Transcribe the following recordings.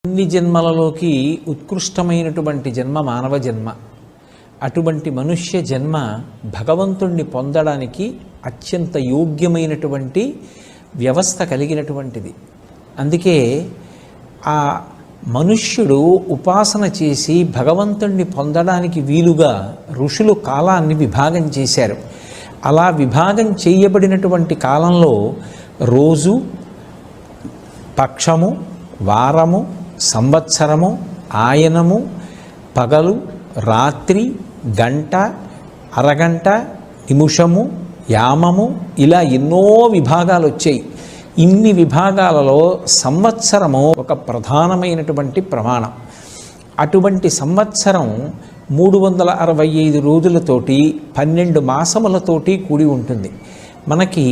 అన్ని జన్మలలోకి ఉత్కృష్టమైనటువంటి జన్మ మానవ జన్మ. అటువంటి మనుష్య జన్మ భగవంతుణ్ణి పొందడానికి అత్యంత యోగ్యమైనటువంటి వ్యవస్థ కలిగినటువంటిది. అందుకే ఆ మనుష్యుడు ఉపాసన చేసి భగవంతుణ్ణి పొందడానికి వీలుగా ఋషులు కాలాన్ని విభాగం చేశారు. అలా విభాగం చేయబడినటువంటి కాలంలో రోజు, పక్షము, వారము, సంవత్సరము, ఆయనము, పగలు, రాత్రి, గంట, అరగంట, నిమిషము, యామము, ఇలా ఎన్నో విభాగాలు వచ్చాయి. ఇన్ని విభాగాలలో సంవత్సరము ఒక ప్రధానమైనటువంటి ప్రమాణం. అటువంటి సంవత్సరం 365 రోజులతోటి 12 మాసములతోటి కూడి ఉంటుంది. మనకి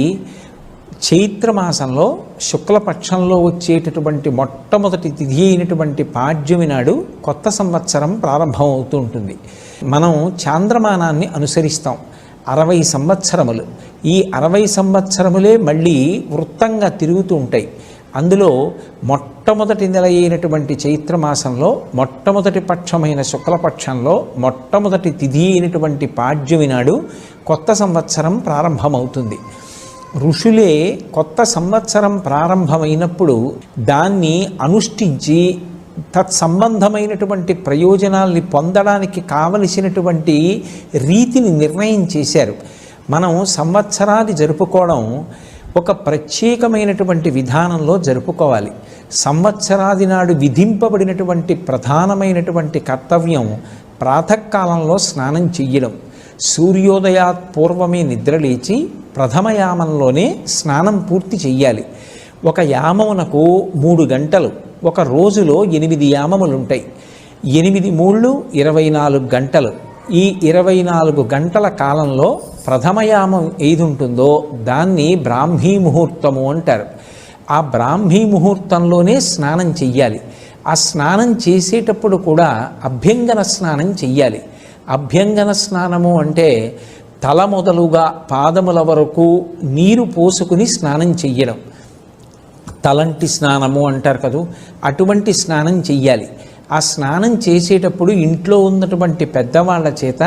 చైత్రమాసంలో శుక్లపక్షంలో వచ్చేటటువంటి మొట్టమొదటి తిథి అయినటువంటి పాడ్యమి నాడు కొత్త సంవత్సరం ప్రారంభం అవుతూ ఉంటుంది. మనం చాంద్రమానాన్ని అనుసరిస్తాం. 60 సంవత్సరములు. ఈ 60 సంవత్సరములే మళ్ళీ వృత్తంగా తిరుగుతూ ఉంటాయి. అందులో మొట్టమొదటి నెల అయినటువంటి చైత్రమాసంలో మొట్టమొదటి పక్షమైన శుక్లపక్షంలో మొట్టమొదటి తిథి అయినటువంటి పాడ్యమి నాడు కొత్త సంవత్సరం ప్రారంభమవుతుంది. ఋషులే కొత్త సంవత్సరం ప్రారంభమైనప్పుడు దాన్ని అనుష్ఠించి తత్సంబంధమైనటువంటి ప్రయోజనాల్ని పొందడానికి కావలసినటువంటి రీతిని నిర్ణయం చేశారు. మనం సంవత్సరాది జరుపుకోవడం ఒక ప్రత్యేకమైనటువంటి విధానంలో జరుపుకోవాలి. సంవత్సరాది నాడు విధింపబడినటువంటి ప్రధానమైనటువంటి కర్తవ్యం ప్రాతకాలంలో స్నానం చెయ్యడం. సూర్యోదయాత్ పూర్వమే నిద్రలేచి ప్రథమయామంలోనే స్నానం పూర్తి చెయ్యాలి. ఒక యామమునకు 3 గంటలు, ఒక రోజులో 8 యామములు ఉంటాయి. 8 మూళ్ళు 24 గంటలు. ఈ 24 గంటల కాలంలో ప్రథమయామం ఏది ఉంటుందో దాన్ని బ్రాహ్మీ ముహూర్తము అంటారు. ఆ బ్రాహ్మీ ముహూర్తంలోనే స్నానం చెయ్యాలి. ఆ స్నానం చేసేటప్పుడు కూడా అభ్యంగన స్నానం చెయ్యాలి. అభ్యంగన స్నానము అంటే తల మొదలుగా పాదముల వరకు నీరు పోసుకుని స్నానం చెయ్యడం. తలంటి స్నానము అంటారు కదూ, అటువంటి స్నానం చెయ్యాలి. ఆ స్నానం చేసేటప్పుడు ఇంట్లో ఉన్నటువంటి పెద్దవాళ్ల చేత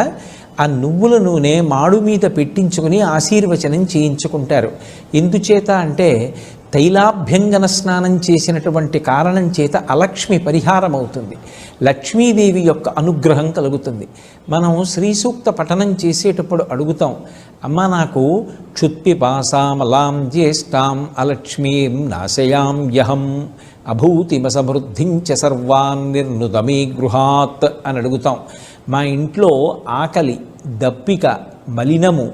ఆ నువ్వుల నూనె మాడు మీద పెట్టించుకుని ఆశీర్వచనం చేయించుకుంటారు. ఎందుచేత అంటే తైలాభ్యంగన స్నానం చేసినటువంటి కారణం చేత అలక్ష్మి పరిహారం అవుతుంది. లక్ష్మీదేవి యొక్క అనుగ్రహం కలుగుతుంది. మనం శ్రీ సూక్త పఠనం చేసేటప్పుడు అడుగుతాం, అమ్మ నాకు క్షుత్పిపాసామలాం జ్యేష్ఠాం అలక్ష్మీం నాశయాం యహం అభూతిమసమృద్ధించ సర్వాన్ నిర్నుదమే గృహాత్ అని అడుగుతాం. మా ఇంట్లో ఆకలి, దప్పిక, మలినము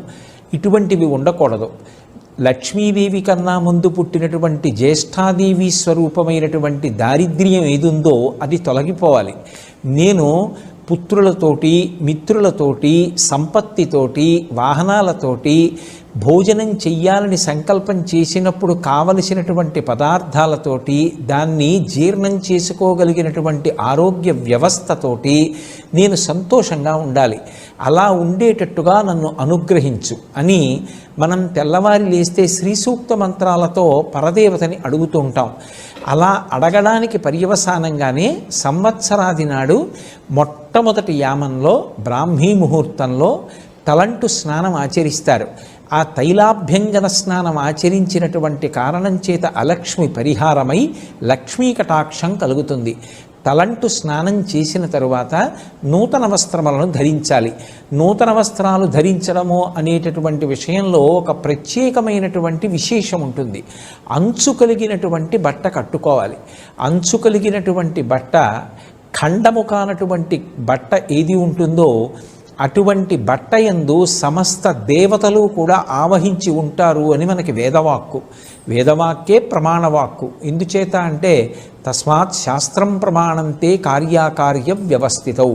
ఇటువంటివి ఉండకూడదు. లక్ష్మీదేవి కన్నా ముందు పుట్టినటువంటి జ్యేష్ఠాదేవి స్వరూపమైనటువంటి దారిద్ర్యం ఏదుందో అది తొలగిపోవాలి. నేను పుత్రులతోటి, మిత్రులతోటి, సంపత్తితోటి, వాహనాలతోటి భోజనం చెయ్యాలని సంకల్పం చేసినప్పుడు కావలసినటువంటి పదార్థాలతోటి దాన్ని జీర్ణం చేసుకోగలిగినటువంటి ఆరోగ్య వ్యవస్థతోటి నేను సంతోషంగా ఉండాలి. అలా ఉండేటట్టుగా నన్ను అనుగ్రహించు అని మనం తెల్లవారి లేస్తే శ్రీ సూక్త మంత్రాలతో పరదేవతని అడుగుతూ ఉంటాం. అలా అడగడానికి పర్యవసానంగానే సంవత్సరాది నాడు మొట్టమొదటి యామంలో బ్రాహ్మీ ముహూర్తంలో తలంటు స్నానం ఆచరిస్తారు. ఆ తైలాభ్యంగన స్నానం ఆచరించినటువంటి కారణం చేత అలక్ష్మి పరిహారమై లక్ష్మీ కటాక్షం కలుగుతుంది. తలంటు స్నానం చేసిన తరువాత నూతన వస్త్రములను ధరించాలి. నూతన వస్త్రాలు ధరించడము అనేటటువంటి విషయంలో ఒక ప్రత్యేకమైనటువంటి విశేషం ఉంటుంది. అంచు కలిగినటువంటి బట్ట కట్టుకోవాలి. అంచు కలిగినటువంటి బట్ట, ఖండము కానటువంటి బట్ట ఏది ఉంటుందో అటువంటి బట్ట యందు సమస్త దేవతలు కూడా ఆవహించి ఉంటారు అని మనకి వేదవాక్కు. వేదవాక్యే ప్రమాణవాక్కు. ఎందుచేత అంటే తస్మాత్ శాస్త్రం ప్రమాణంతే కార్యాకార్య వ్యవస్థితౌ.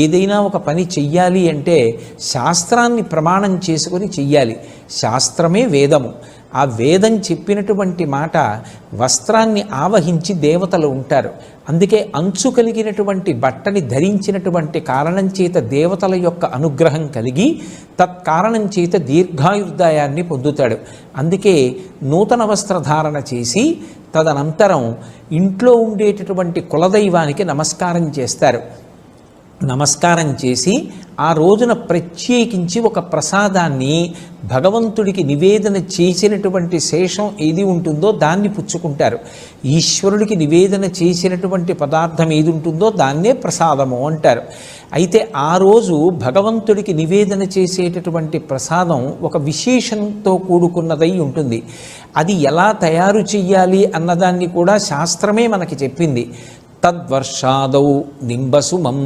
ఏదైనా ఒక పని చెయ్యాలి అంటే శాస్త్రాన్ని ప్రమాణం చేసుకొని చెయ్యాలి. శాస్త్రమే వేదము. ఆ వేదం చెప్పినటువంటి మాట వస్త్రాన్ని ఆవహించి దేవతలు ఉంటారు. అందుకే అంచు కలిగినటువంటి బట్టని ధరించినటువంటి కారణం చేత దేవతల యొక్క అనుగ్రహం కలిగి తత్కారణం చేత దీర్ఘాయుర్దాయాన్ని పొందుతాడు. అందుకే నూతన వస్త్రధారణ చేసి తదనంతరం ఇంట్లో ఉండేటటువంటి కులదైవానికి నమస్కారం చేస్తారు. నమస్కారం చేసి ఆ రోజున ప్రత్యేకించి ఒక ప్రసాదాన్ని భగవంతుడికి నివేదన చేసినటువంటి శేషం ఏది ఉంటుందో దాన్ని పుచ్చుకుంటారు. ఈశ్వరుడికి నివేదన చేసినటువంటి పదార్థం ఏది ఉంటుందో దాన్నే ప్రసాదము అంటారు. అయితే ఆ రోజు భగవంతుడికి నివేదన చేసేటటువంటి ప్రసాదం ఒక విశేషంతో కూడుకున్నదై ఉంటుంది. అది ఎలా తయారు చెయ్యాలి అన్నదాన్ని కూడా శాస్త్రమే మనకి చెప్పింది. తద్వర్షాదౌ నింబసుమం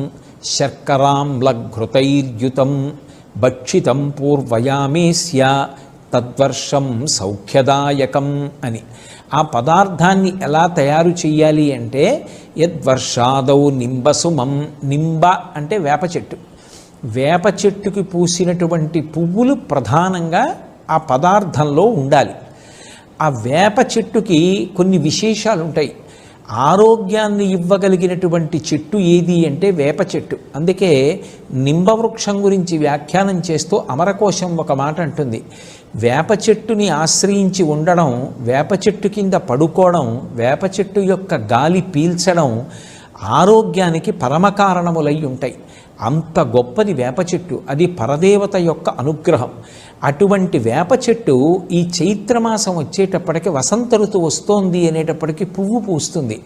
శర్కరాంలఘృతైర్యుతం భక్షితం పూర్వయామేస్య తద్వర్షం సౌఖ్యదాయకం అని. ఆ పదార్థాన్ని ఎలా తయారు చేయాలి అంటే యద్వర్షాదౌ నింబసుమం. నింబ అంటే వేప చెట్టు. వేప చెట్టుకి పూసినటువంటి పువ్వులు ప్రధానంగా ఆ పదార్థంలో ఉండాలి. ఆ వేప చెట్టుకి కొన్ని విశేషాలు ఉంటాయి. ఆరోగ్యాన్ని ఇవ్వగలిగినటువంటి చెట్టు ఏది అంటే వేప చెట్టు. అందుకే నింబవృక్షం గురించి వ్యాఖ్యానం చేస్తూ అమరకోశం ఒక మాట అంటుంది, వేప చెట్టుని ఆశ్రయించి ఉండడం, వేప చెట్టు కింద పడుకోవడం, వేప చెట్టు యొక్క గాలి పీల్చడం ఆరోగ్యానికి పరమకారణములై ఉంటాయి. అంత గొప్పది వేప చెట్టు. అది పరదేవత యొక్క అనుగ్రహం. అటువంటి వేప చెట్టు ఈ చైత్రమాసం వచ్చేటప్పటికి వసంత ఋతువు వస్తోంది అనేటప్పటికీ పువ్వు పూస్తుంది.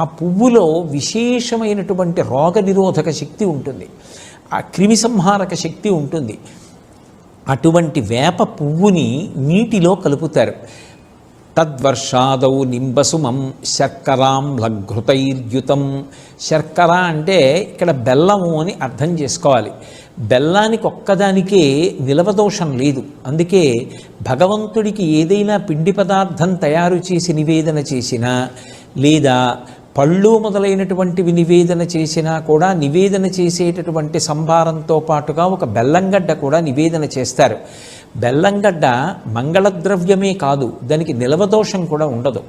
ఆ పువ్వులో విశేషమైనటువంటి రోగ నిరోధక శక్తి ఉంటుంది, ఆ క్రిమి సంహారక శక్తి ఉంటుంది. అటువంటి వేప పువ్వుని నీటిలో కలుపుతారు. తద్వర్షాదౌ నింబసుమం శర్కరాంలఘృతైర్యుతం. శర్కర అంటే ఇక్కడ బెల్లము అని అర్థం చేసుకోవాలి. బెల్లానికి ఒక్కదానికే నిలవదోషం లేదు. అందుకే భగవంతుడికి ఏదైనా పిండి పదార్థం తయారు చేసి నివేదన చేసినా లేదా పళ్ళు మొదలైనటువంటివి నివేదన చేసినా కూడా నివేదన చేసేటటువంటి సంభారంతో పాటుగా ఒక బెల్లంగడ్డ కూడా నివేదన చేస్తారు. బెల్లంగడ్డ మంగళద్రవ్యమే కాదు, దానికి నిలవదోషం కూడా ఉండదు.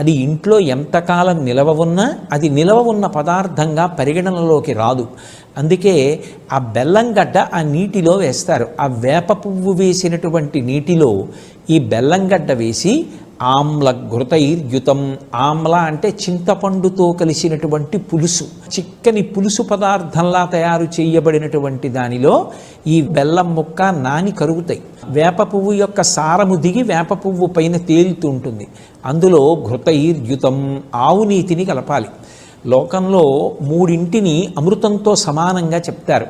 అది ఇంట్లో ఎంతకాలం నిలవ ఉన్నా అది నిలవ ఉన్న పదార్థంగా పరిగణనలోకి రాదు. అందుకే ఆ బెల్లంగడ్డ ఆ నీటిలో వేస్తారు. ఆ వేప పువ్వు వేసినటువంటి నీటిలో ఈ బెల్లంగడ్డ వేసి ఆమ్లఘృతైర్యుతం. ఆమ్ల అంటే చింతపండుతో కలిసినటువంటి పులుసు, చిక్కని పులుసు పదార్థంలా తయారు చేయబడినటువంటి దానిలో ఈ బెల్లం ముక్క నాని కరుగుతాయి. వేప పువ్వు యొక్క సారము దిగి వేప పువ్వు పైన తేలుతూ ఉంటుంది. అందులో ఘృతైర్యుతం, ఆవు నీతిని కలపాలి. లోకంలో మూడింటిని అమృతంతో సమానంగా చెప్తారు.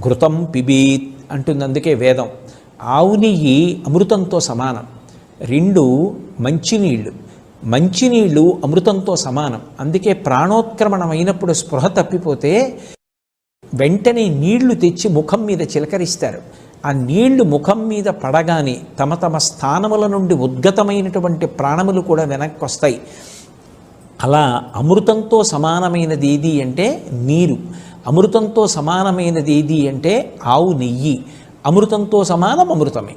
ఘృతం పిబీత్ అంటుంది, అందుకే వేదం. ఆవు నెయ్యి అమృతంతో సమానం. 2 మంచినీళ్ళు, మంచినీళ్ళు అమృతంతో సమానం. అందుకే ప్రాణోత్క్రమణం అయినప్పుడు స్పృహ తప్పిపోతే వెంటనే నీళ్లు తెచ్చి ముఖం మీద చిలకరిస్తారు. ఆ నీళ్లు ముఖం మీద పడగానే తమ తమ స్థానముల నుండి ఉద్గతమైనటువంటి ప్రాణములు కూడా వెనక్కి వస్తాయి. అలా అమృతంతో సమానమైనది ఏది అంటే నీరు, అమృతంతో సమానమైనది ఏది అంటే ఆవు నెయ్యి, అమృతంతో సమానం అమృతమే.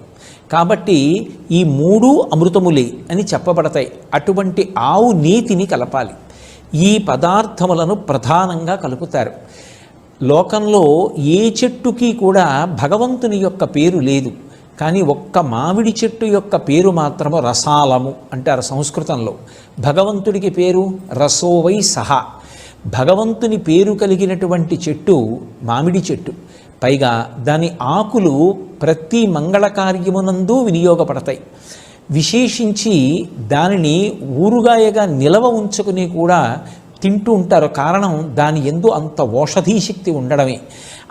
కాబట్టి ఈ 3 అమృతములే అని చెప్పబడతాయి. అటువంటి ఆవు నీతిని కలపాలి. ఈ పదార్థములను ప్రధానంగా కలుపుతారు. లోకంలో ఏ చెట్టుకి కూడా భగవంతుని యొక్క పేరు లేదు, కానీ ఒక్క మామిడి చెట్టు యొక్క పేరు మాత్రము రసాలము అంటారు సంస్కృతంలో. భగవంతుడికి పేరు రసోవై సహా. భగవంతుని పేరు కలిగినటువంటి చెట్టు మామిడి చెట్టు. పైగా దాని ఆకులు ప్రతి మంగళ కార్యమునందు వినియోగపడతాయి. విశేషించి దానిని ఊరుగాయగా నిలవ ఉంచుకుని కూడా తింటూ ఉంటారు. కారణం దాని యందు అంత ఓషధీ శక్తి ఉండడమే.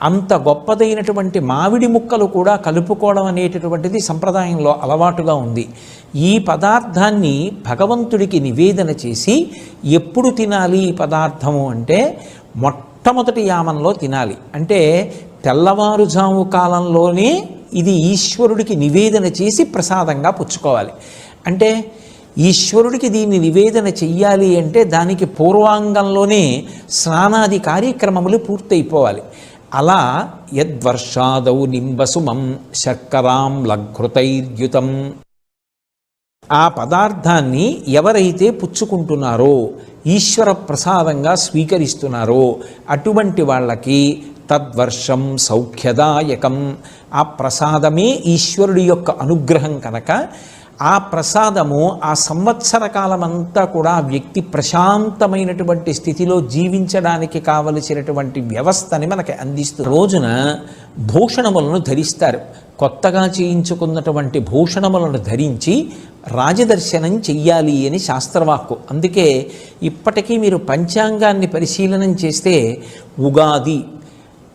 అంత గొప్పదైనటువంటి మామిడి ముక్కలు కూడా కలుపుకోవడం అనేటటువంటిది సంప్రదాయంలో అలవాటుగా ఉంది. ఈ పదార్థాన్ని భగవంతుడికి నివేదన చేసి ఎప్పుడు తినాలి ఈ పదార్థము అంటే మొట్టమొదటి యామంలో తినాలి. అంటే తెల్లవారుజాము కాలంలోనే ఇది ఈశ్వరుడికి నివేదన చేసి ప్రసాదంగా పుచ్చుకోవాలి. అంటే ఈశ్వరుడికి దీన్ని నివేదన చెయ్యాలి అంటే దానికి పూర్వాంగంలోనే స్నానాది కార్యక్రమములు పూర్తయిపోవాలి. అలా యద్వర్షాదౌ నింబసుమం శర్కరాంలఘృతైర్యుతం. ఆ పదార్థాన్ని ఎవరైతే పుచ్చుకుంటున్నారో, ఈశ్వర ప్రసాదంగా స్వీకరిస్తున్నారో అటువంటి వాళ్ళకి తద్వర్షం సౌఖ్యదాయకం. ఆ ప్రసాదమే ఈశ్వరుడి యొక్క అనుగ్రహం కనుక ఆ ప్రసాదము ఆ సంవత్సర కాలమంతా కూడా ఆ వ్యక్తి ప్రశాంతమైనటువంటి స్థితిలో జీవించడానికి కావలసినటువంటి వ్యవస్థని మనకి అందిస్తుంది. రోజున భూషణములను ధరిస్తారు. కొత్తగా చేయించుకున్నటువంటి భూషణములను ధరించి రాజదర్శనం చెయ్యాలి అని శాస్త్రవాక్కు. అందుకే ఇప్పటికీ మీరు పంచాంగాన్ని పరిశీలనం చేస్తే ఉగాది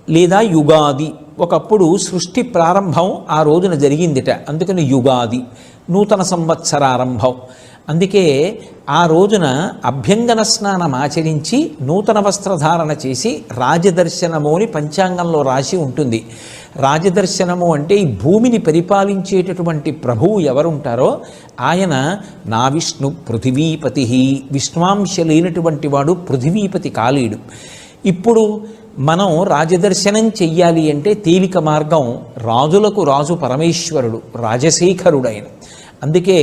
లేదా యుగాది, ఒకప్పుడు సృష్టి ప్రారంభం ఆ రోజున జరిగిందిట, అందుకని యుగాది, నూతన సంవత్సరారంభం. అందుకే ఆ రోజున అభ్యంగన స్నానం ఆచరించి నూతన వస్త్రధారణ చేసి రాజదర్శనము అని పంచాంగంలో రాసి ఉంటుంది. రాజదర్శనము అంటే ఈ భూమిని పరిపాలించేటటువంటి ప్రభువు ఎవరుంటారో ఆయన నా విష్ణు పృథివీపతి, విష్ణువాంశ లేనటువంటి వాడు పృథివీపతి కాలేడు. ఇప్పుడు మనం రాజదర్శనం చెయ్యాలి అంటే తేలిక మార్గం, రాజులకు రాజు పరమేశ్వరుడు, రాజశేఖరుడైన. అందుకే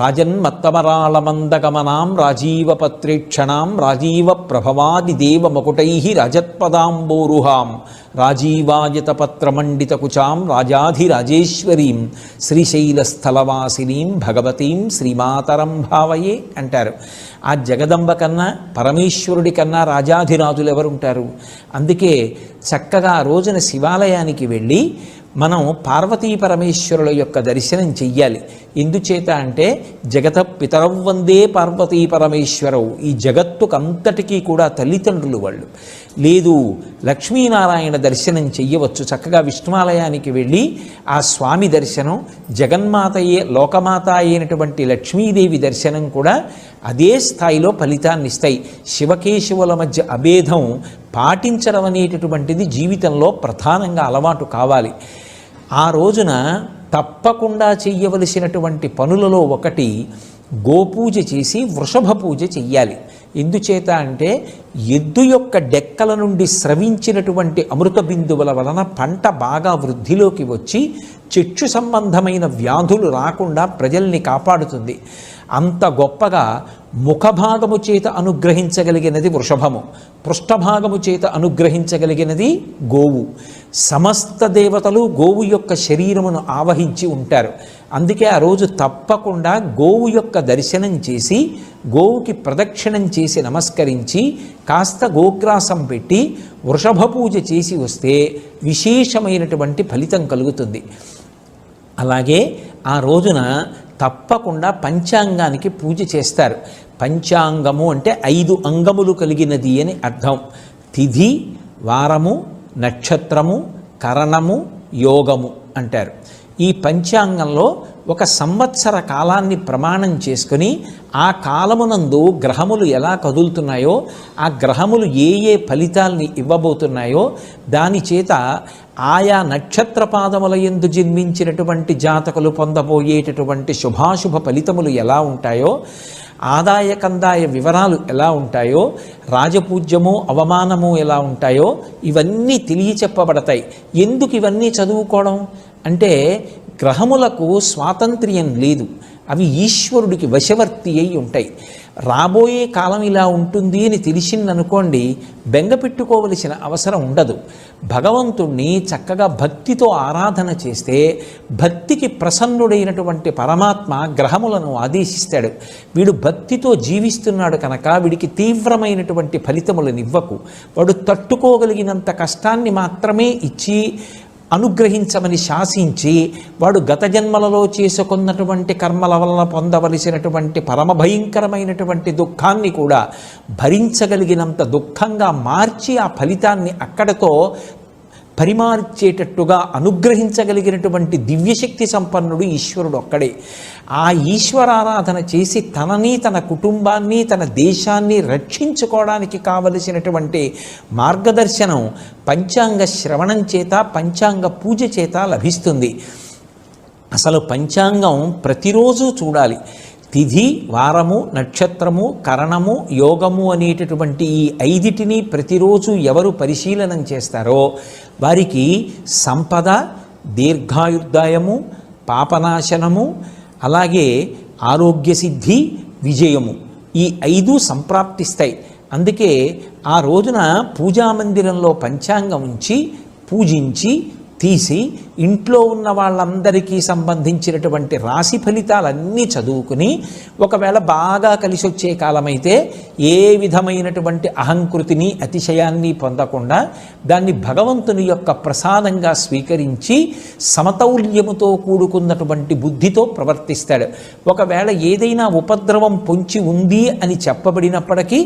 రాజన్మత్తమరాళమందగమనాం రాజీవపత్రేక్షణాం రాజీవ ప్రభవాది దేవ మకుటై రజత్పదాంబోరుహాం రాజీవాయతపత్రమండితకుచాం రాజాధిరాజేశ్వరీం శ్రీశైలస్థలవాసినీం భగవతీం శ్రీమాతరం భావయే అంటారు. ఆ జగదంబ కన్నా పరమేశ్వరుడి కన్నా రాజాధిరాజులు ఎవరుంటారు? అందుకే చక్కగా ఆ రోజున శివాలయానికి వెళ్ళి మనం పార్వతీ పరమేశ్వరుల యొక్క దర్శనం చెయ్యాలి. ఎందుచేత అంటే జగత పితరవ్ వందే పార్వతీ పరమేశ్వరవు, ఈ జగత్తుకంతటికీ కూడా తల్లిదండ్రులు వాళ్ళు. లేదు లక్ష్మీనారాయణ దర్శనం చెయ్యవచ్చు. చక్కగా విష్ణువాలయానికి వెళ్ళి ఆ స్వామి దర్శనం, జగన్మాతయే లోకమాత అయినటువంటి లక్ష్మీదేవి దర్శనం కూడా అదే స్థాయిలో ఫలితాన్ని ఇస్తాయి. శివకేశవుల మధ్య అభేదం పాటించడం అనేటటువంటిది జీవితంలో ప్రధానంగా అలవాటు కావాలి. ఆ రోజున తప్పకుండా చెయ్యవలసినటువంటి పనులలో ఒకటి గోపూజ చేసి వృషభ పూజ చెయ్యాలి. ఎందుచేత అంటే ఎద్దు యొక్క డెక్కల నుండి స్రవించినటువంటి అమృత బిందువుల వలన పంట బాగా వృద్ధిలోకి వచ్చి చక్షు సంబంధమైన వ్యాధులు రాకుండా ప్రజల్ని కాపాడుతుంది. అంత గొప్పగా ముఖభాగము చేత అనుగ్రహించగలిగినది వృషభము, పృష్ఠభాగము చేత అనుగ్రహించగలిగినది గోవు. సమస్త దేవతలు గోవు యొక్క శరీరమును ఆవహించి ఉంటారు. అందుకే ఆ రోజు తప్పకుండా గోవు యొక్క దర్శనం చేసి గోవుకి ప్రదక్షిణం చేసి నమస్కరించి కాస్త గోగ్రాసం పెట్టి వృషభ పూజ చేసి వస్తే విశేషమైనటువంటి ఫలితం కలుగుతుంది. అలాగే ఆ రోజున తప్పకుండా పంచాంగానికి పూజ చేస్తారు. పంచాంగము అంటే 5 అంగములు కలిగినది అని అర్థం. తిథి, వారము, నక్షత్రము, కరణము, యోగము అంటారు. ఈ పంచాంగంలో ఒక సంవత్సర కాలాన్ని ప్రమాణం చేసుకుని ఆ కాలమునందు గ్రహములు ఎలా కదులుతున్నాయో, ఆ గ్రహములు ఏ ఏ ఫలితాల్ని ఇవ్వబోతున్నాయో దాని చేత ఆయా నక్షత్ర పాదముల యందు జన్మించినటువంటి జాతకులు పొందబోయేటటువంటి శుభాశుభ ఫలితములు ఎలా ఉంటాయో, ఆదాయ కందాయ వివరాలు ఎలా ఉంటాయో, రాజపూజ్యము అవమానము ఎలా ఉంటాయో ఇవన్నీ తెలియచెప్పబడతాయి. ఎందుకు ఇవన్నీ చదువుకోవడం అంటే గ్రహములకు స్వాతంత్ర్యం లేదు, అవి ఈశ్వరుడికి వశవర్తి అయి ఉంటాయి. రాబోయే కాలం ఇలా ఉంటుంది అని తెలిసిందనుకోండి, బెంగ పెట్టుకోవలసిన అవసరం ఉండదు. భగవంతుణ్ణి చక్కగా భక్తితో ఆరాధన చేస్తే భక్తికి ప్రసన్నుడైనటువంటి పరమాత్మ గ్రహములను ఆదేశిస్తాడు. వీడు భక్తితో జీవిస్తున్నాడు కనుక వీడికి తీవ్రమైనటువంటి ఫలితములను ఇవ్వకు, వాడు తట్టుకోగలిగినంత కష్టాన్ని మాత్రమే ఇచ్చి అనుగ్రహించమని శాసించి వాడు గత జన్మలలో చేసుకున్నటువంటి కర్మల వలన పొందవలసినటువంటి పరమభయంకరమైనటువంటి దుఃఖాన్ని కూడా భరించగలిగినంత దుఃఖంగా మార్చి ఆ ఫలితాన్ని అక్కడతో పరిమార్చేటట్టుగా అనుగ్రహించగలిగినటువంటి దివ్యశక్తి సంపన్నుడు ఈశ్వరుడు ఒక్కడే. ఆ ఈశ్వరారాధన చేసి తనని, తన కుటుంబాన్ని, తన దేశాన్ని రక్షించుకోవడానికి కావలసినటువంటి మార్గదర్శనం పంచాంగ శ్రవణం చేత, పంచాంగ పూజ చేత లభిస్తుంది. అసలు పంచాంగం ప్రతిరోజు చూడాలి. తిథి, వారము, నక్షత్రము, కరణము, యోగము అనేటటువంటి ఈ 5టిని ప్రతిరోజు ఎవరు పరిశీలనం చేస్తారో వారికి సంపద, దీర్ఘాయుర్దాయము, పాపనాశనము, అలాగే ఆరోగ్య సిద్ధి, విజయము ఈ 5 సంప్రాప్తిస్తాయి. అందుకే ఆ రోజున పూజామందిరంలో పంచాంగం ఉంచి పూజించి తీసి ఇంట్లో ఉన్న వాళ్ళందరికీ సంబంధించినటువంటి రాశి ఫలితాలన్నీ చదువుకుని, ఒకవేళ బాగా కలిసి వచ్చే కాలమైతే ఏ విధమైనటువంటి అహంకృతిని అతిశయాన్ని పొందకుండా దాన్ని భగవంతుని యొక్క ప్రసాదంగా స్వీకరించి సమతౌల్యముతో కూడుకున్నటువంటి బుద్ధితో ప్రవర్తిస్తాడు. ఒకవేళ ఏదైనా ఉపద్రవం పొంచి ఉంది అని చెప్పబడినప్పటికీ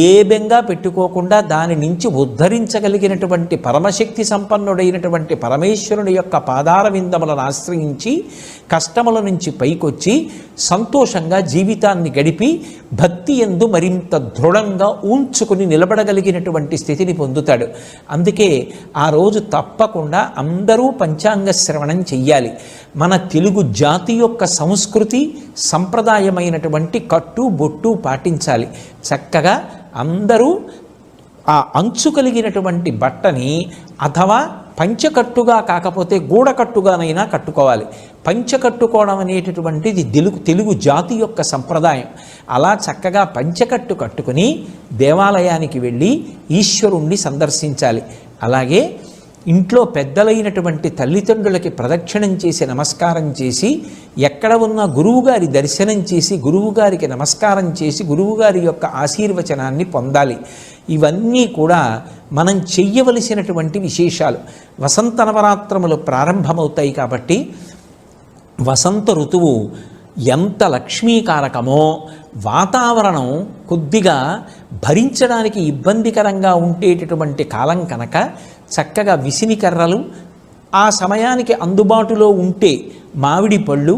ఏ బెంగా పెట్టుకోకుండా దాని నుంచి ఉద్ధరించగలిగినటువంటి పరమశక్తి సంపన్నుడైనటువంటి పరమేశ్వరుని యొక్క పాదార విందములను ఆశ్రయించి కష్టముల నుంచి పైకొచ్చి సంతోషంగా జీవితాన్ని గడిపి భక్తి యందు మరింత దృఢంగా ఉంచుకుని నిలబడగలిగినటువంటి స్థితిని పొందుతాడు. అందుకే ఆ రోజు తప్పకుండా అందరూ పంచాంగ శ్రవణం చెయ్యాలి. మన తెలుగు జాతి యొక్క సంస్కృతి సంప్రదాయమైనటువంటి కట్టు బొట్టు పాటించాలి. చక్కగా అందరూ ఆ అంచు కలిగినటువంటి బట్టని అథవా పంచకట్టుగా కాకపోతే గూడకట్టుగానైనా కట్టుకోవాలి. పంచకట్టుకోవడం అనేటటువంటిది తెలుగు జాతి యొక్క సంప్రదాయం. అలా చక్కగా పంచకట్టు కట్టుకుని దేవాలయానికి వెళ్ళి ఈశ్వరుణ్ణి సందర్శించాలి. అలాగే ఇంట్లో పెద్దలైనటువంటి తల్లిదండ్రులకి ప్రదక్షిణం చేసి నమస్కారం చేసి, ఎక్కడ ఉన్న గురువుగారి దర్శనం చేసి గురువుగారికి నమస్కారం చేసి గురువుగారి యొక్క ఆశీర్వచనాన్ని పొందాలి. ఇవన్నీ కూడా మనం చెయ్యవలసినటువంటి విశేషాలు. వసంత నవరాత్రములు ప్రారంభమవుతాయి కాబట్టి వసంత ఋతువు ఎంత లక్ష్మీకారకమో, వాతావరణం కొద్దిగా భరించడానికి ఇబ్బందికరంగా ఉండేటటువంటి కాలం కనుక చక్కగా విసినికర్రలు ఆ సమయానికి అందుబాటులో ఉంటే మామిడి పళ్ళు,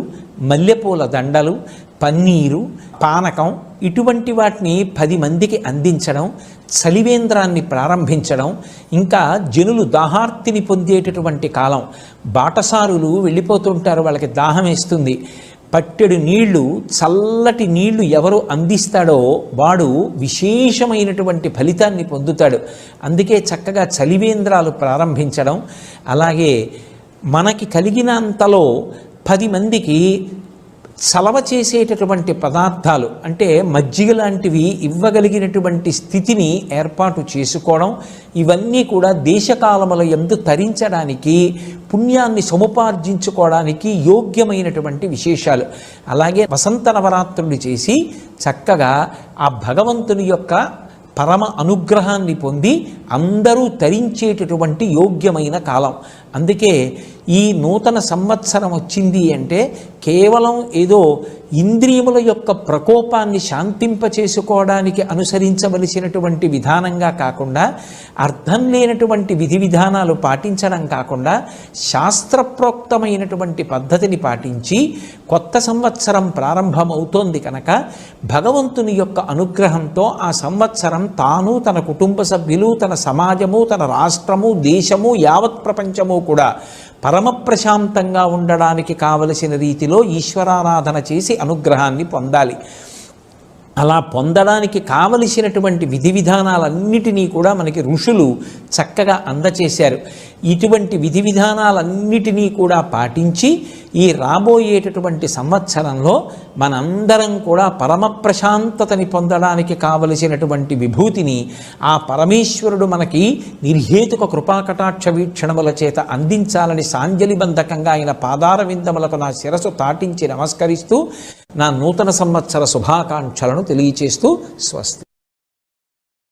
మల్లెపూల దండలు, పన్నీరు, పానకం ఇటువంటి వాటిని 10 మందికి అందించడం, చలివేంద్రాన్ని ప్రారంభించడం, ఇంకా జనులు దాహార్తిని పొందేటటువంటి కాలం. బాటసారులు వెళ్ళిపోతుంటారు, వాళ్ళకి దాహం వేస్తుంది. పట్టెడు నీళ్లు, చల్లటి నీళ్లు ఎవరు అందిస్తాడో వాడు విశేషమైనటువంటి ఫలితాన్ని పొందుతాడు. అందుకే చక్కగా చలివేంద్రాలు ప్రారంభించడం, అలాగే మనకి కలిగినంతలో 10 మందికి చలవ చేసేటటువంటి పదార్థాలు అంటే మజ్జిగ లాంటివి ఇవ్వగలిగినటువంటి స్థితిని ఏర్పాటు చేసుకోవడం, ఇవన్నీ కూడా దేశకాలముల యందు తరించడానికి, పుణ్యాన్ని సముపార్జించుకోవడానికి యోగ్యమైనటువంటి విశేషాలు. అలాగే వసంత నవరాత్రులు చేసి చక్కగా ఆ భగవంతుని యొక్క పరమ అనుగ్రహాన్ని పొంది అందరూ తరించేటటువంటి యోగ్యమైన కాలం. అందుకే ఈ నూతన సంవత్సరం వచ్చింది అంటే కేవలం ఏదో ఇంద్రియముల యొక్క ప్రకోపాన్ని శాంతింపచేసుకోవడానికి అనుసరించవలసినటువంటి విధానంగా కాకుండా, అర్థం లేనటువంటి విధి విధానాలు పాటించడం కాకుండా శాస్త్రప్రోక్తమైనటువంటి పద్ధతిని పాటించి కొత్త సంవత్సరం ప్రారంభమవుతోంది కనుక భగవంతుని యొక్క అనుగ్రహంతో ఆ సంవత్సరం తాను, తన కుటుంబ సభ్యులు, తన సమాజము, తన రాష్ట్రము, దేశము, యావత్ ప్రపంచము కూడా పరమ ప్రశాంతంగా ఉండడానికి కావలసిన రీతిలో ఈశ్వరారాధన చేసి అనుగ్రహాన్ని పొందాలి. అలా పొందడానికి కావలసినటువంటి విధి విధానాలన్నిటినీ కూడా మనకి ఋషులు చక్కగా అందచేశారు. ఇటువంటి విధి విధానాలన్నిటినీ కూడా పాటించి ఈ రాబోయేటటువంటి సంవత్సరంలో మనందరం కూడా పరమ ప్రశాంతతని పొందడానికి కావలసినటువంటి విభూతిని ఆ పరమేశ్వరుడు మనకి నిర్హేతుక కృపాకటాక్ష వీక్షణముల చేత అందించాలని సాంజలిబంధకంగా ఆయన పాదార విందములకు నా శిరసు తాటించి నమస్కరిస్తూ నా నూతన సంవత్సర శుభాకాంక్షలను తెలియచేస్తూ స్వస్తి.